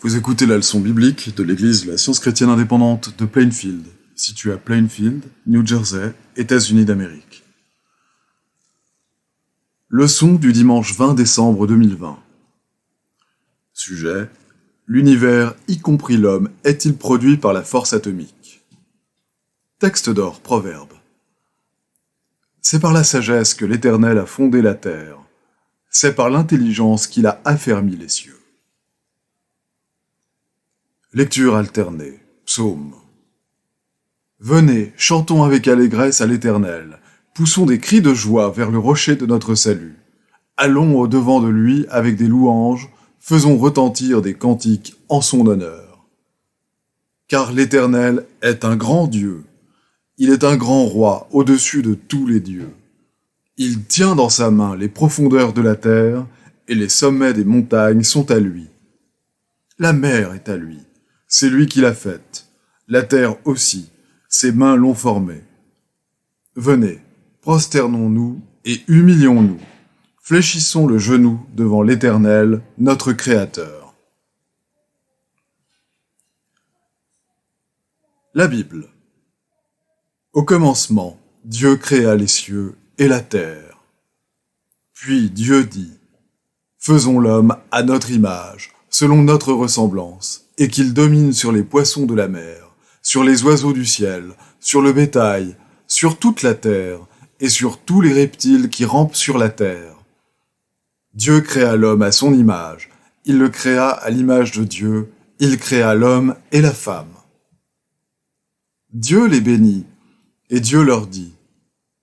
Vous écoutez la leçon biblique de l'Église de la Science chrétienne indépendante de Plainfield, située à Plainfield, New Jersey, États-Unis d'Amérique. Leçon du dimanche 20 décembre 2020. Sujet : l'univers, y compris l'homme, est-il produit par la force atomique ? Texte d'or, Proverbe. C'est par la sagesse que l'Éternel a fondé la terre. C'est par l'intelligence qu'il a affermi les cieux. Lecture alternée. Psaume. Venez, chantons avec allégresse à l'Éternel. Poussons des cris de joie vers le rocher de notre salut. Allons au-devant de lui avec des louanges, faisons retentir des cantiques en son honneur. Car l'Éternel est un grand Dieu. Il est un grand roi au-dessus de tous les dieux. Il tient dans sa main les profondeurs de la terre, et les sommets des montagnes sont à lui. La mer est à lui. C'est lui qui l'a faite. La terre aussi, ses mains l'ont formée. Venez, prosternons-nous et humilions-nous. Fléchissons le genou devant l'Éternel, notre Créateur. La Bible. Au commencement, Dieu créa les cieux et la terre. Puis Dieu dit : faisons l'homme à notre image, selon notre ressemblance, et qu'il domine sur les poissons de la mer, sur les oiseaux du ciel, sur le bétail, sur toute la terre, et sur tous les reptiles qui rampent sur la terre. Dieu créa l'homme à son image, il le créa à l'image de Dieu, il créa l'homme et la femme. Dieu les bénit, et Dieu leur dit :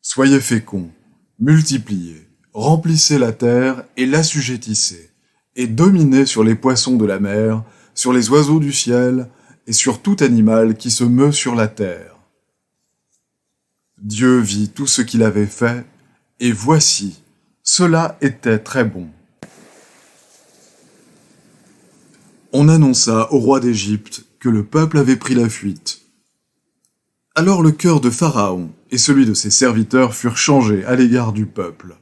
soyez féconds, multipliez, remplissez la terre et l'assujettissez, et dominez sur les poissons de la mer, sur les oiseaux du ciel, et sur tout animal qui se meut sur la terre. Dieu vit tout ce qu'il avait fait, et voici, cela était très bon. On annonça au roi d'Égypte que le peuple avait pris la fuite. Alors le cœur de Pharaon et celui de ses serviteurs furent changés à l'égard du peuple.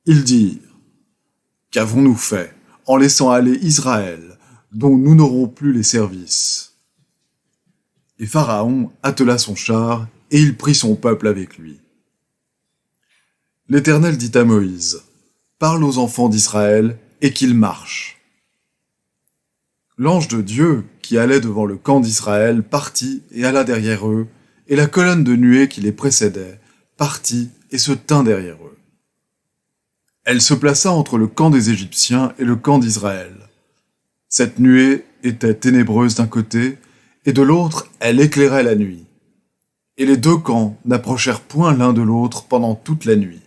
Ils dirent : qu'avons-nous fait en laissant aller Israël, dont nous n'aurons plus les services ? Et Pharaon attela son char, et il prit son peuple avec lui. L'Éternel dit à Moïse : parle aux enfants d'Israël, et qu'ils marchent. L'ange de Dieu, qui allait devant le camp d'Israël, partit et alla derrière eux, et la colonne de nuée qui les précédait partit et se tint derrière eux. Elle se plaça entre le camp des Égyptiens et le camp d'Israël. Cette nuée était ténébreuse d'un côté, et de l'autre, elle éclairait la nuit. Et les deux camps n'approchèrent point l'un de l'autre pendant toute la nuit.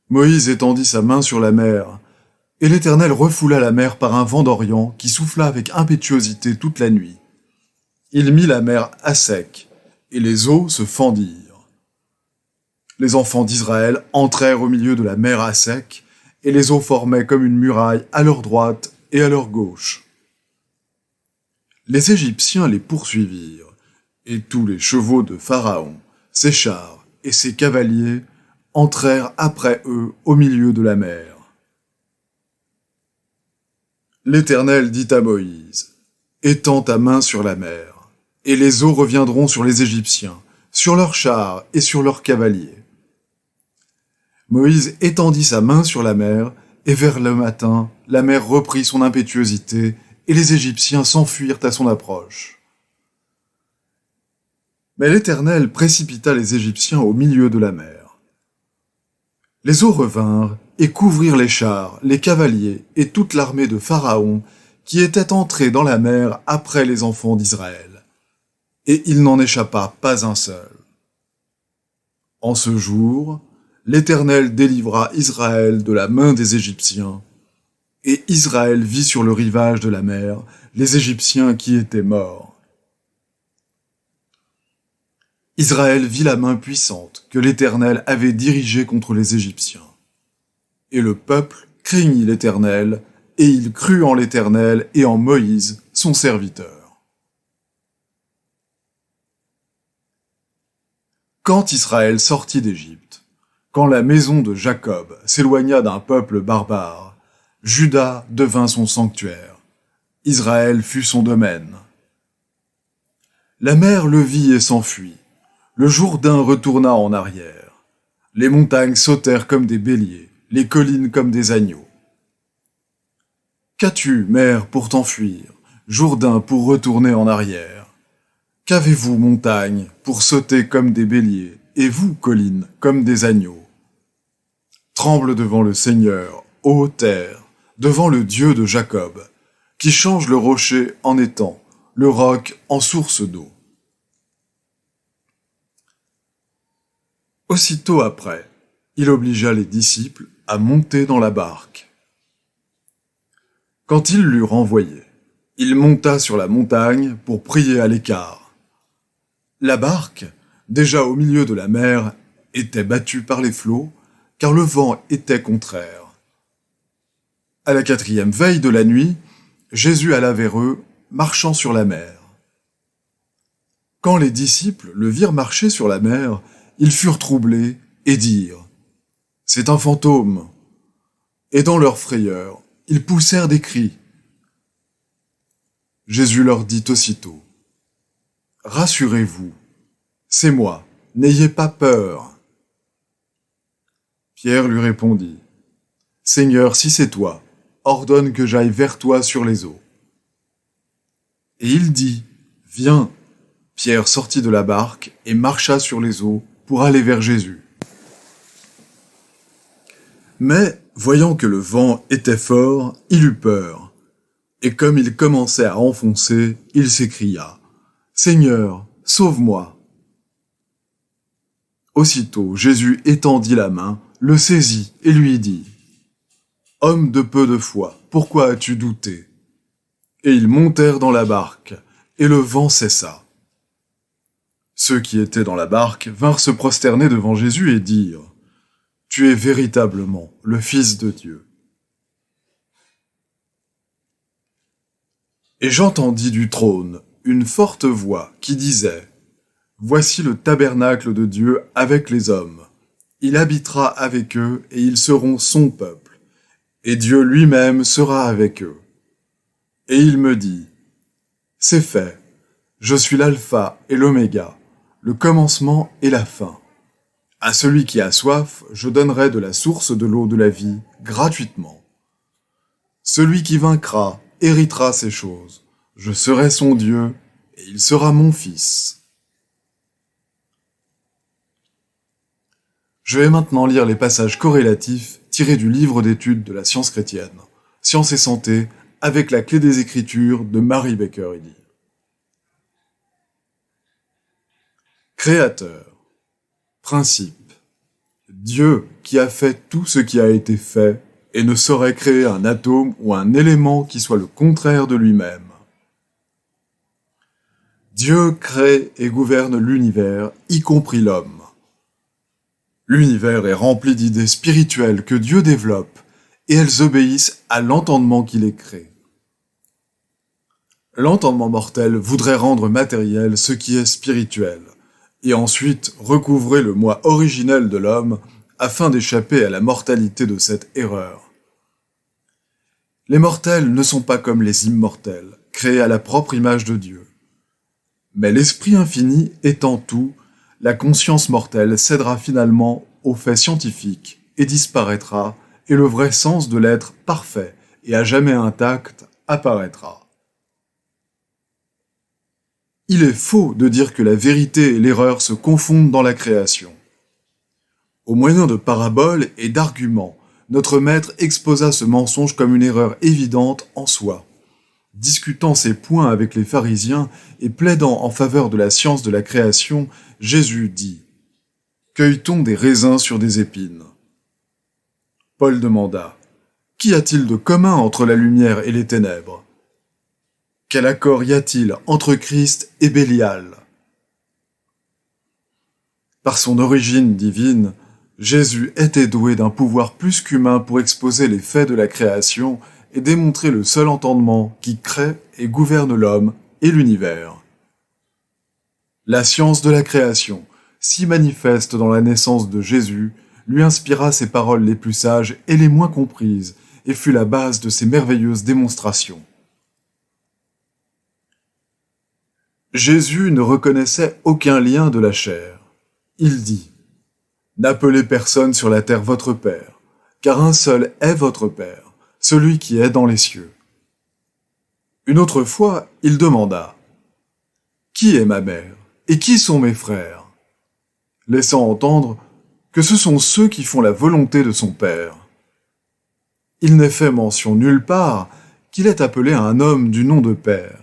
Moïse étendit sa main sur la mer, et l'Éternel refoula la mer par un vent d'Orient qui souffla avec impétuosité toute la nuit. Il mit la mer à sec, et les eaux se fendirent. Les enfants d'Israël entrèrent au milieu de la mer à sec, et les eaux formaient comme une muraille à leur droite et à leur gauche. Les Égyptiens les poursuivirent, et tous les chevaux de Pharaon, ses chars et ses cavaliers entrèrent après eux au milieu de la mer. L'Éternel dit à Moïse : étends ta main sur la mer, et les eaux reviendront sur les Égyptiens, sur leurs chars et sur leurs cavaliers. Moïse étendit sa main sur la mer, et vers le matin, la mer reprit son impétuosité, et les Égyptiens s'enfuirent à son approche. Mais l'Éternel précipita les Égyptiens au milieu de la mer. Les eaux revinrent, et couvrirent les chars, les cavaliers, et toute l'armée de Pharaon, qui était entrée dans la mer après les enfants d'Israël. Et il n'en échappa pas un seul. En ce jour, l'Éternel délivra Israël de la main des Égyptiens, et Israël vit sur le rivage de la mer les Égyptiens qui étaient morts. Israël vit la main puissante que l'Éternel avait dirigée contre les Égyptiens. Et le peuple craignit l'Éternel, et il crut en l'Éternel et en Moïse, son serviteur. Quand Israël sortit d'Égypte, quand la maison de Jacob s'éloigna d'un peuple barbare, Juda devint son sanctuaire. Israël fut son domaine. La mer le vit et s'enfuit. Le Jourdain retourna en arrière. Les montagnes sautèrent comme des béliers, les collines comme des agneaux. Qu'as-tu, mer, pour t'enfuir, Jourdain pour retourner en arrière? Qu'avez-vous, montagne, pour sauter comme des béliers, et vous, collines, comme des agneaux? Tremble devant le Seigneur, ô terre, devant le Dieu de Jacob, qui change le rocher en étang, le roc en source d'eau. Aussitôt après, il obligea les disciples à monter dans la barque. Quand il l'eut renvoyé, il monta sur la montagne pour prier à l'écart. La barque, déjà au milieu de la mer, était battue par les flots, car le vent était contraire. À la 4e veille de la nuit, Jésus alla vers eux, marchant sur la mer. Quand les disciples le virent marcher sur la mer, ils furent troublés et dirent : « C'est un fantôme !» Et dans leur frayeur, ils poussèrent des cris. Jésus leur dit aussitôt : « Rassurez-vous, c'est moi, n'ayez pas peur. » Pierre lui répondit : « Seigneur, si c'est toi, ordonne que j'aille vers toi sur les eaux. » Et il dit : « Viens. » Pierre sortit de la barque et marcha sur les eaux pour aller vers Jésus. Mais, voyant que le vent était fort, il eut peur. Et comme il commençait à enfoncer, il s'écria : « Seigneur, sauve-moi !» Aussitôt, Jésus étendit la main, le saisit et lui dit : « Homme de peu de foi, pourquoi as-tu douté ? » Et ils montèrent dans la barque, et le vent cessa. Ceux qui étaient dans la barque vinrent se prosterner devant Jésus et dirent : « Tu es véritablement le Fils de Dieu. » Et j'entendis du trône une forte voix qui disait : « Voici le tabernacle de Dieu avec les hommes. Il habitera avec eux et ils seront son peuple. Et Dieu lui-même sera avec eux. » Et il me dit : « C'est fait. Je suis l'alpha et l'oméga, le commencement et la fin. À celui qui a soif, je donnerai de la source de l'eau de la vie gratuitement. Celui qui vaincra héritera ces choses. Je serai son Dieu et il sera mon fils. » Je vais maintenant lire les passages corrélatifs tirés du livre d'études de la science chrétienne, Science et santé, avec la clé des Écritures de Mary Baker Eddy. Créateur. Principe. Dieu qui a fait tout ce qui a été fait et ne saurait créer un atome ou un élément qui soit le contraire de lui-même. Dieu crée et gouverne l'univers, y compris l'homme. L'univers est rempli d'idées spirituelles que Dieu développe et elles obéissent à l'entendement qui les crée. L'entendement mortel voudrait rendre matériel ce qui est spirituel, et ensuite recouvrer le moi originel de l'homme afin d'échapper à la mortalité de cette erreur. Les mortels ne sont pas comme les immortels, créés à la propre image de Dieu. Mais l'esprit infini étant tout, la conscience mortelle cédera finalement aux faits scientifiques et disparaîtra, et le vrai sens de l'être parfait et à jamais intact apparaîtra. Il est faux de dire que la vérité et l'erreur se confondent dans la création. Au moyen de paraboles et d'arguments, notre maître exposa ce mensonge comme une erreur évidente en soi. Discutant ces points avec les pharisiens et plaidant en faveur de la science de la création, Jésus dit : « Cueille-t-on des raisins sur des épines ? » Paul demanda : « Qu'y a-t-il de commun entre la lumière et les ténèbres ? Quel accord y a-t-il entre Christ et Bélial ? » Par son origine divine, Jésus était doué d'un pouvoir plus qu'humain pour exposer les faits de la création et démontrer le seul entendement qui crée et gouverne l'homme et l'univers. La science de la création, si manifeste dans la naissance de Jésus, lui inspira ses paroles les plus sages et les moins comprises, et fut la base de ses merveilleuses démonstrations. Jésus ne reconnaissait aucun lien de la chair. Il dit « N'appelez personne sur la terre votre Père, car un seul est votre Père, celui qui est dans les cieux. » Une autre fois, il demanda « Qui est ma mère et qui sont mes frères ?» laissant entendre que ce sont ceux qui font la volonté de son Père. Il n'est fait mention nulle part qu'il est appelé un homme du nom de Père.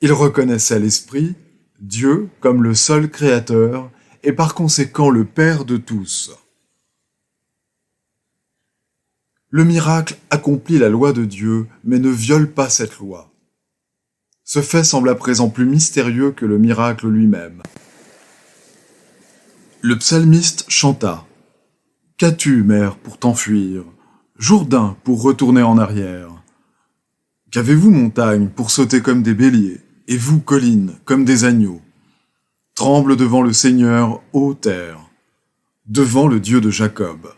Il reconnaissait l'Esprit, Dieu, comme le seul Créateur, et par conséquent le Père de tous. Le miracle accomplit la loi de Dieu, mais ne viole pas cette loi. Ce fait semble à présent plus mystérieux que le miracle lui-même. Le psalmiste chanta « Qu'as-tu, mer, pour t'enfuir ? Jourdain, pour retourner en arrière ? Qu'avez-vous, montagne, pour sauter comme des béliers, et vous, collines, comme des agneaux ? Tremble devant le Seigneur, ô terre, devant le Dieu de Jacob. »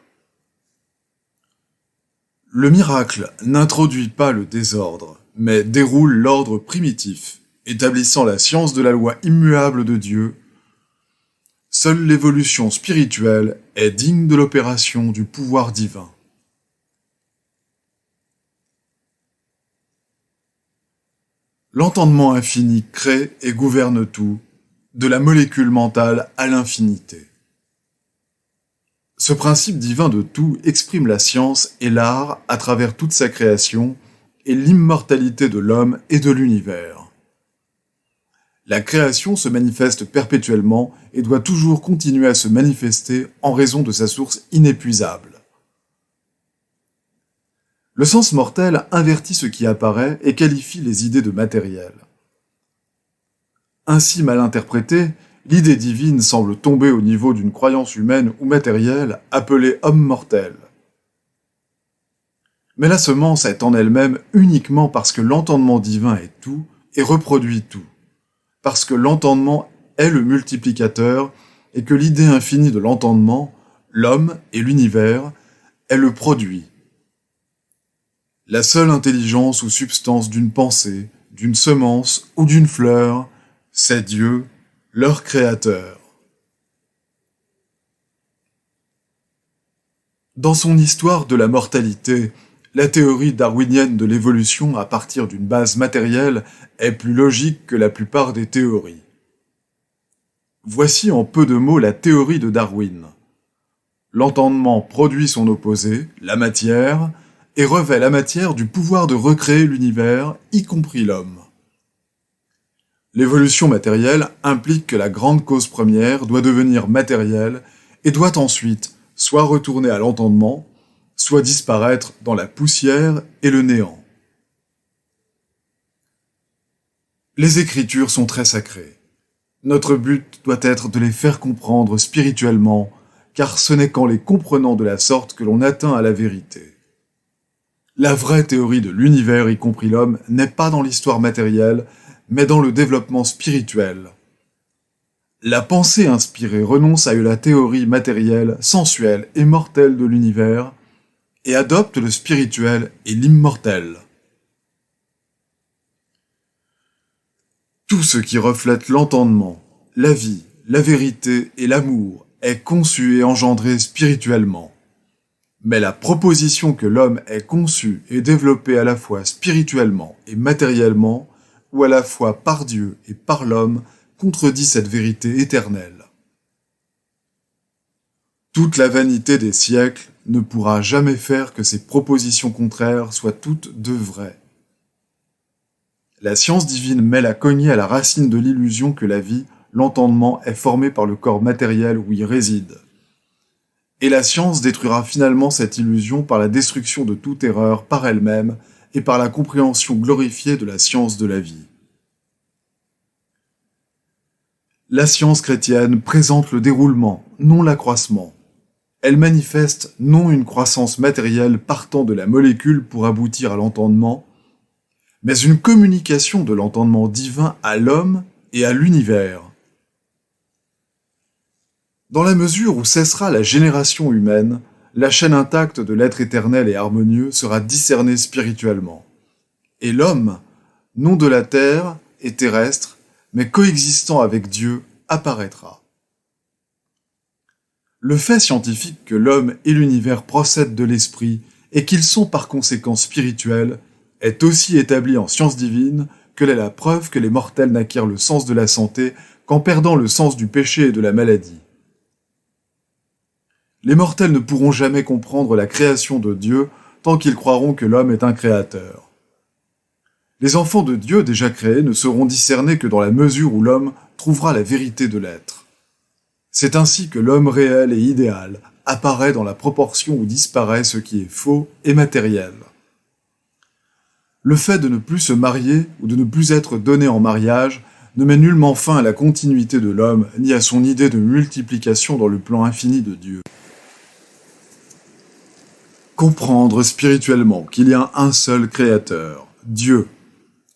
Le miracle n'introduit pas le désordre, mais déroule l'ordre primitif, établissant la science de la loi immuable de Dieu. Seule l'évolution spirituelle est digne de l'opération du pouvoir divin. L'entendement infini crée et gouverne tout, de la molécule mentale à l'infinité. Ce principe divin de tout exprime la science et l'art à travers toute sa création et l'immortalité de l'homme et de l'univers. La création se manifeste perpétuellement et doit toujours continuer à se manifester en raison de sa source inépuisable. Le sens mortel invertit ce qui apparaît et qualifie les idées de matériel. Ainsi mal interprétée, l'idée divine semble tomber au niveau d'une croyance humaine ou matérielle appelée homme mortel. Mais la semence est en elle-même uniquement parce que l'entendement divin est tout et reproduit tout, parce que l'entendement est le multiplicateur et que l'idée infinie de l'entendement, l'homme et l'univers, est le produit. La seule intelligence ou substance d'une pensée, d'une semence ou d'une fleur, c'est Dieu, leur créateur. Dans son histoire de la mortalité, la théorie darwinienne de l'évolution à partir d'une base matérielle est plus logique que la plupart des théories. Voici en peu de mots la théorie de Darwin. L'entendement produit son opposé, la matière, et revêt la matière du pouvoir de recréer l'univers, y compris l'homme. L'évolution matérielle implique que la grande cause première doit devenir matérielle et doit ensuite soit retourner à l'entendement, soit disparaître dans la poussière et le néant. Les Écritures sont très sacrées. Notre but doit être de les faire comprendre spirituellement, car ce n'est qu'en les comprenant de la sorte que l'on atteint à la vérité. La vraie théorie de l'univers, y compris l'homme, n'est pas dans l'histoire matérielle, mais dans le développement spirituel. La pensée inspirée renonce à la théorie matérielle, sensuelle et mortelle de l'univers, et adopte le spirituel et l'immortel. Tout ce qui reflète l'entendement, la vie, la vérité et l'amour est conçu et engendré spirituellement. Mais la proposition que l'homme est conçu et développé à la fois spirituellement et matériellement, ou à la fois par Dieu et par l'homme, contredit cette vérité éternelle. Toute la vanité des siècles ne pourra jamais faire que ces propositions contraires soient toutes deux vraies. La science divine mêle à cogner à la racine de l'illusion que la vie, l'entendement, est formé par le corps matériel où il réside. Et la science détruira finalement cette illusion par la destruction de toute erreur par elle-même et par la compréhension glorifiée de la science de la vie. La science chrétienne présente le déroulement, non l'accroissement. Elle manifeste non une croissance matérielle partant de la molécule pour aboutir à l'entendement, mais une communication de l'entendement divin à l'homme et à l'univers. Dans la mesure où cessera la génération humaine, la chaîne intacte de l'être éternel et harmonieux sera discernée spirituellement. Et l'homme, non de la terre et terrestre, mais coexistant avec Dieu, apparaîtra. Le fait scientifique que l'homme et l'univers procèdent de l'esprit et qu'ils sont par conséquent spirituels est aussi établi en science divine que l'est la preuve que les mortels n'acquièrent le sens de la santé qu'en perdant le sens du péché et de la maladie. Les mortels ne pourront jamais comprendre la création de Dieu tant qu'ils croiront que l'homme est un créateur. Les enfants de Dieu déjà créés ne seront discernés que dans la mesure où l'homme trouvera la vérité de l'être. C'est ainsi que l'homme réel et idéal apparaît dans la proportion où disparaît ce qui est faux et matériel. Le fait de ne plus se marier ou de ne plus être donné en mariage ne met nullement fin à la continuité de l'homme ni à son idée de multiplication dans le plan infini de Dieu. Comprendre spirituellement qu'il y a un seul créateur, Dieu,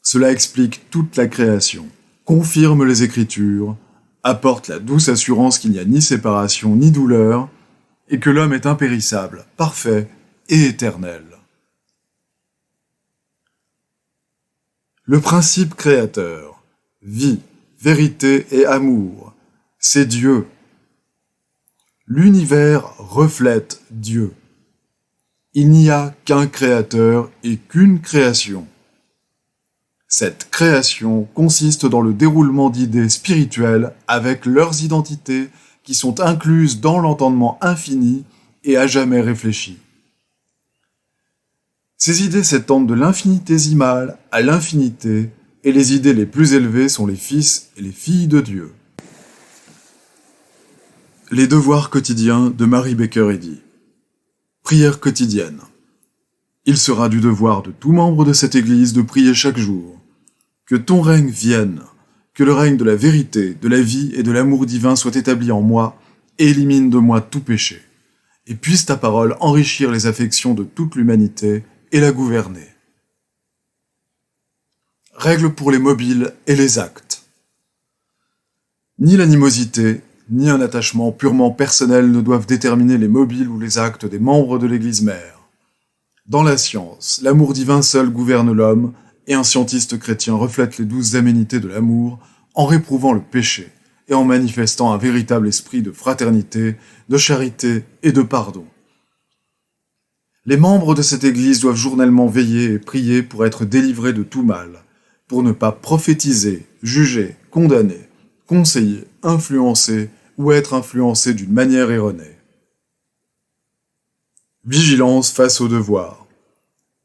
cela explique toute la création, confirme les Écritures, apporte la douce assurance qu'il n'y a ni séparation ni douleur, et que l'homme est impérissable, parfait et éternel. Le principe créateur, vie, vérité et amour, c'est Dieu. L'univers reflète Dieu. Il n'y a qu'un créateur et qu'une création. Cette création consiste dans le déroulement d'idées spirituelles avec leurs identités qui sont incluses dans l'entendement infini et à jamais réfléchi. Ces idées s'étendent de l'infinitésimal à l'infinité et les idées les plus élevées sont les fils et les filles de Dieu. Les devoirs quotidiens de Mary Baker Eddy. Prière quotidienne. Il sera du devoir de tout membre de cette Église de prier chaque jour. Que ton règne vienne, que le règne de la vérité, de la vie et de l'amour divin soit établi en moi et élimine de moi tout péché. Et puisse ta parole enrichir les affections de toute l'humanité et la gouverner. Règles pour les mobiles et les actes. Ni l'animosité, ni un attachement purement personnel ne doivent déterminer les mobiles ou les actes des membres de l'Église mère. Dans la science, l'amour divin seul gouverne l'homme, et un scientiste chrétien reflète les douces aménités de l'amour en réprouvant le péché et en manifestant un véritable esprit de fraternité, de charité et de pardon. Les membres de cette Église doivent journellement veiller et prier pour être délivrés de tout mal, pour ne pas prophétiser, juger, condamner, conseiller, influencer ou être influencés d'une manière erronée. Vigilance face au devoir.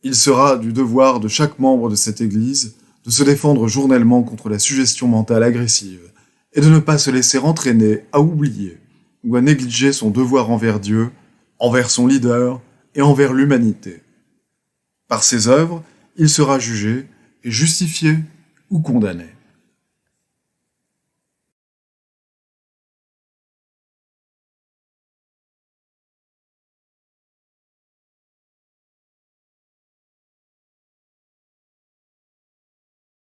Il sera du devoir de chaque membre de cette Église de se défendre journellement contre la suggestion mentale agressive et de ne pas se laisser entraîner à oublier ou à négliger son devoir envers Dieu, envers son leader et envers l'humanité. Par ses œuvres, il sera jugé et justifié ou condamné.